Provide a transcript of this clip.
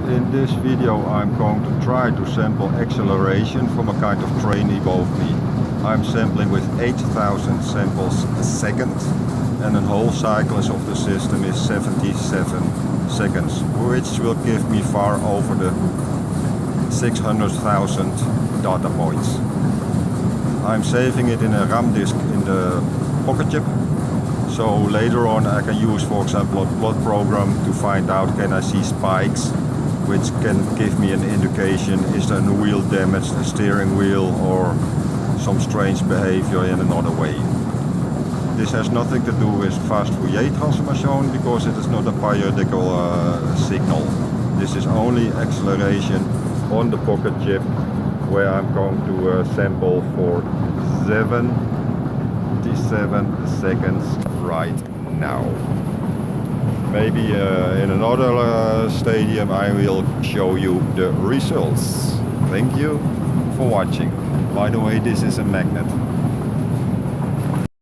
In this video I'm going to try to sample acceleration from a kind of train above me. I'm sampling with 8,000 samples a second, and the whole cycles of the system is 77 seconds, which will give me far over the 600,000 data points. I'm saving it in a ramdisk in the PocketCHIP, so later on I can use, for example, a plot program to find out, can I see spikes, which can give me an indication, is there a wheel damage, a steering wheel, or some strange behavior in another way. This has nothing to do with fast Fourier transformation because it is not a periodical signal. This is only acceleration on the PocketCHIP, where I'm going to sample for 77 seconds right now. Maybe in another stadium I will show you the results. Thank you for watching. By the way, this is a magnet.